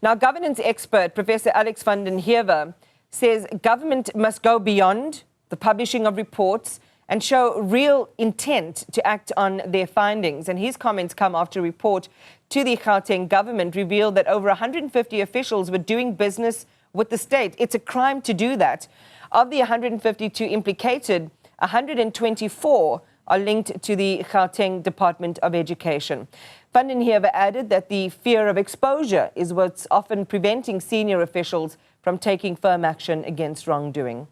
Now, governance expert Professor Alex van den Heever says government must go beyond the publishing of reports and show real intent to act on their findings. And his comments come after a report to the Gauteng government revealed that over 150 officials were doing business with the state. It's a crime to do that. Of the 152 implicated, 124 are linked to the Gauteng Department of Education. Van den Heever added that the fear of exposure is what's often preventing senior officials from taking firm action against wrongdoing.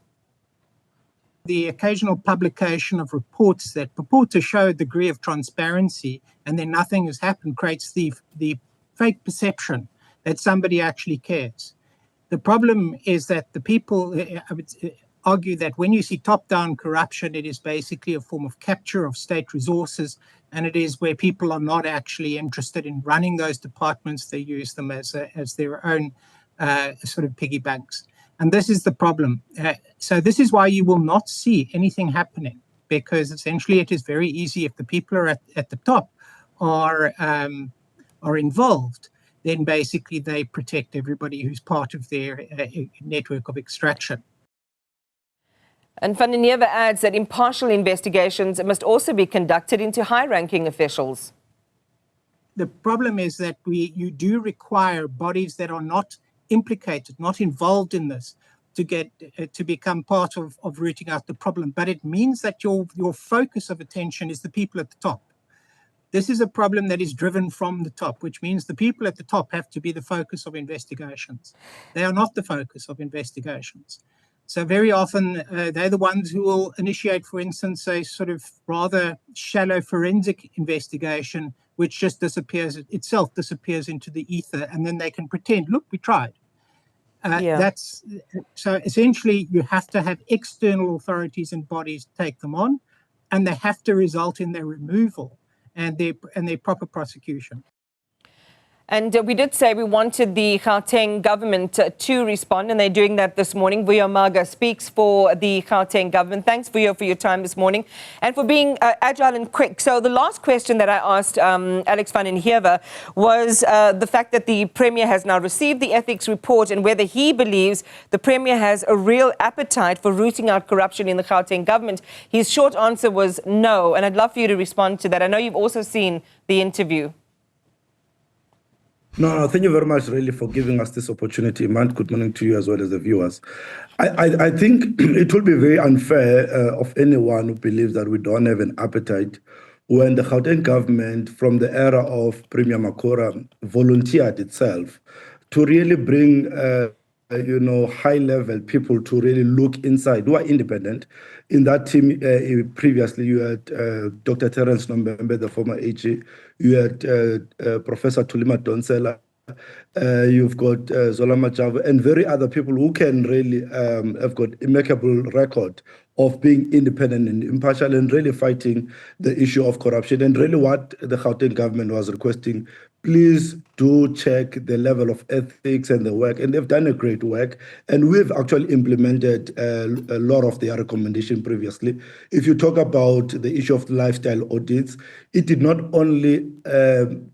The occasional publication of reports that purport to show a degree of transparency and then nothing has happened creates the fake perception that somebody actually cares. The problem is that the people, I would argue that when you see top-down corruption, it is basically a form of capture of state resources, and it is where people are not actually interested in running those departments. They use them as their own sort of piggy banks. And this is the problem. So this is why you will not see anything happening, because essentially it is very easy if the people are at the top are involved, then basically they protect everybody who's part of their network of extraction. And Van den Heever adds that impartial investigations must also be conducted into high-ranking officials. The problem is that you do require bodies that are not implicated, not involved in this, to become part of rooting out the problem. But it means that your focus of attention is the people at the top. This is a problem that is driven from the top, which means the people at the top have to be the focus of investigations. They are not the focus of investigations. So very often they're the ones who will initiate, for instance, a sort of rather shallow forensic investigation, which just disappears into the ether, and then they can pretend, look, we tried. So essentially you have to have external authorities and bodies take them on, and they have to result in their removal and their proper prosecution. And we did say we wanted the Gauteng government to respond, and they're doing that this morning. Vuyo Mhaga speaks for the Gauteng government. Thanks, Vuyo, for your time this morning and for being agile and quick. So the last question that I asked Alex van den Heever was the fact that the Premier has now received the ethics report and whether he believes the Premier has a real appetite for rooting out corruption in the Gauteng government. His short answer was no, and I'd love for you to respond to that. I know you've also seen the interview. No, thank you very much, really, for giving us this opportunity. Man, good morning to you as well as the viewers. I think it will be very unfair of anyone who believes that we don't have an appetite when the Gauteng government, from the era of Premier Makora, volunteered itself to really bring high-level people to really look inside, who are independent. In that team, previously, you had Dr. Terence Nombembe, the former AG. You had Professor Tulima Donsela. You've got Zola Majavu and very other people who can really have got impeccable record of being independent and impartial and really fighting the issue of corruption. And really what the Gauteng government was requesting, please do check the level of ethics and the work. And they've done a great work. And we've actually implemented a lot of their recommendation previously. If you talk about the issue of lifestyle audits, it did not only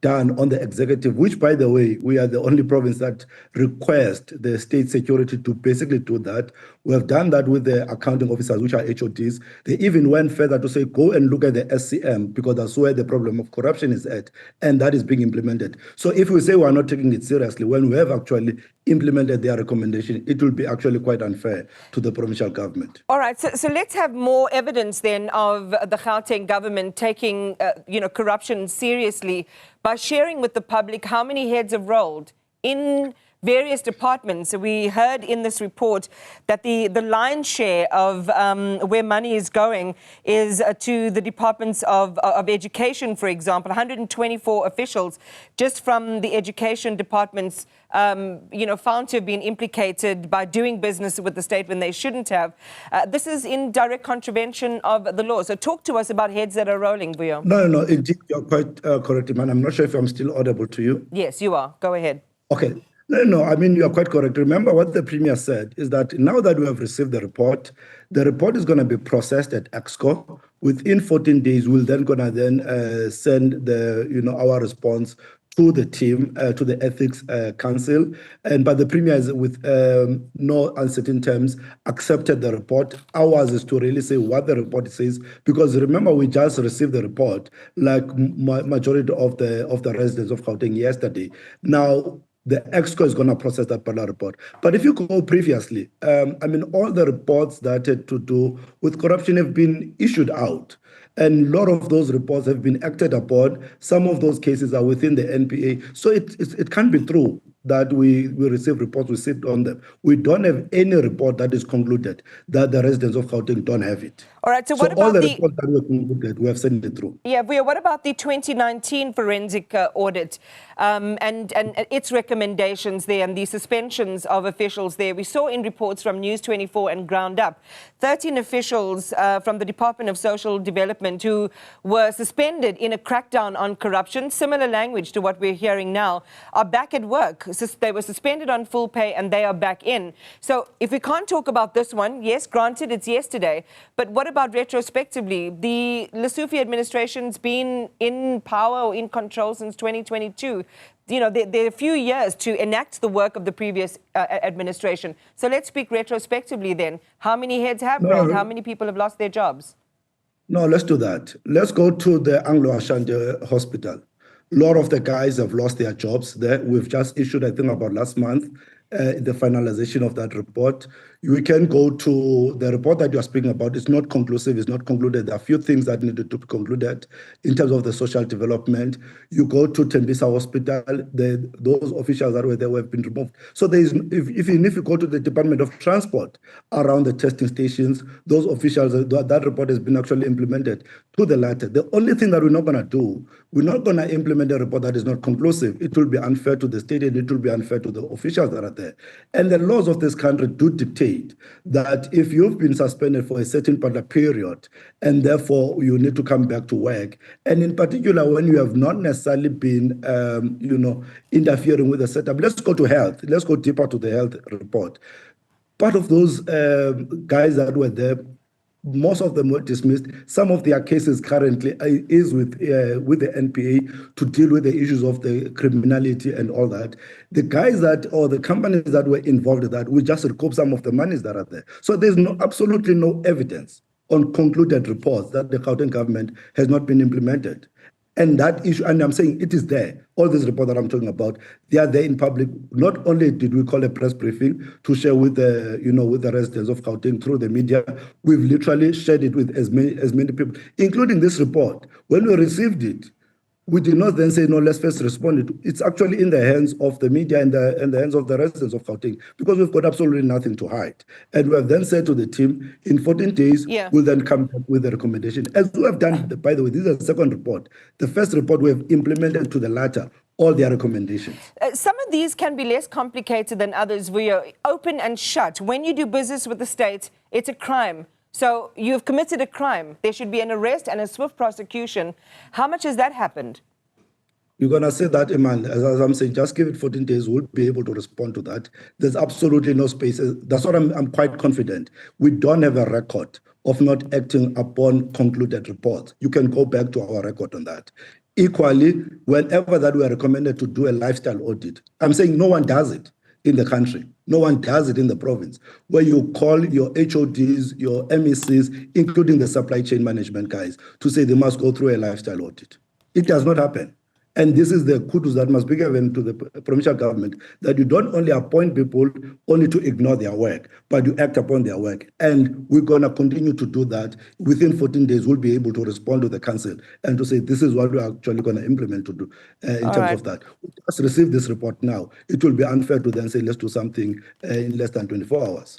done on the executive, which, by the way, we are the only province that request the state security to basically do that. We have done that with the accounting officers, which are HODs. They even went further to say, go and look at the SCM, because that's where the problem of corruption is at, and that is being implemented. So if we say we are not taking it seriously, when we have actually implemented their recommendation, it will be actually quite unfair to the provincial government. All right, so let's have more evidence then of the Gauteng government taking corruption seriously by sharing with the public how many heads have rolled in various departments. We heard in this report that the lion's share of where money is going is to the departments of education, for example. 124 officials just from the education departments, found to have been implicated by doing business with the state when they shouldn't have. This is in direct contravention of the law. So talk to us about heads that are rolling, Vuyo. No, indeed, you're quite correct, man. I'm not sure if I'm still audible to you. Yes, you are. Go ahead. Okay. No, I mean, you are quite correct. Remember what the Premier said is that now that we have received the report is going to be processed at EXCO. Within 14 days, we'll then send our response to the team, to the Ethics Council, but the Premier has, with no uncertain terms, accepted the report. Ours is to really say what the report says, because remember, we just received the report, like majority of the residents of Gauteng yesterday. Now, the EXCO is going to process that particular report. But if you go previously, I mean, all the reports that had to do with corruption have been issued out. And a lot of those reports have been acted upon. Some of those cases are within the NPA. So it can't be true that we receive reports, we sit on them. We don't have any report that is concluded that the residents of Gauteng don't have it. All right, so what all about the reports that were concluded, we have sent it through. Yeah, Vuyo, what about the 2019 forensic audit and its recommendations there and the suspensions of officials there? We saw in reports from News 24 and Ground Up, 13 officials from the Department of Social Development who were suspended in a crackdown on corruption, similar language to what we're hearing now, are back at work. They were suspended on full pay and they are back in. So if we can't talk about this one, yes, granted, it's yesterday, but what about retrospectively? The Lesofie administration's been in power or in control since 2022. You know, there are a few years to enact the work of the previous administration. So let's speak retrospectively then. How many heads have rolled? How many people have lost their jobs? No, let's do that. Let's go to the Anglo-Ashanti Hospital. A lot of the guys have lost their jobs there. We've just issued, I think, about last month, the finalization of that report. We can go to the report that you're speaking about. It's not conclusive, it's not concluded. There are a few things that needed to be concluded in terms of the social development. You go to Tembisa Hospital, those officials that were there have been removed. So there is, if you go to the Department of Transport around the testing stations, those officials, that report has been actually implemented to the latter. The only thing that we're not going to do, we're not going to implement a report that is not conclusive. It will be unfair to the state and it will be unfair to the officials that are there. And the laws of this country do dictate that if you've been suspended for a certain period and therefore you need to come back to work, and in particular when you have not necessarily been interfering with the setup. Let's go to health. Let's go deeper to the health report. Part of those guys that were there, most of them were dismissed. Some of their cases currently is with the NPA to deal with the issues of the criminality and all that. The guys that, or the companies that were involved in that, we just recoup some of the monies that are there. So there's absolutely no evidence on concluded reports that the Gauteng government has not been implemented. And that issue, and I'm saying it is there, all this report that I'm talking about, they are there in public. Not only did we call a press briefing to share with the, with the residents of Gauteng through the media, we've literally shared it with as many people, including this report. When we received it, we did not then say, no, let's first respond. It's actually in the hands of the media and the hands of the residents of Gauteng, because we've got absolutely nothing to hide. And we have then said to the team, in 14 days, we'll then come back with the recommendation. As we have done, by the way, this is the second report. The first report we have implemented to the latter all their recommendations. Some of these can be less complicated than others. We are open and shut. When you do business with the state, it's a crime. So you've committed a crime. There should be an arrest and a swift prosecution. How much has that happened? You're going to say that, Iman, as I'm saying, just give it 14 days, we'll be able to respond to that. There's absolutely no space. That's what I'm quite confident. We don't have a record of not acting upon concluded reports. You can go back to our record on that. Equally, whenever that we are recommended to do a lifestyle audit, I'm saying no one does it in the country. No one does it in the province, where you call your HODs, your MECs, including the supply chain management guys, to say they must go through a lifestyle audit. It does not happen. And this is the kudos that must be given to the provincial government, that you don't only appoint people only to ignore their work, but you act upon their work. And we're going to continue to do that. Within 14 days, we'll be able to respond to the council and to say, this is what we're actually going to implement to do in terms of that. We just received this report now. It will be unfair to then say, let's do something in less than 24 hours.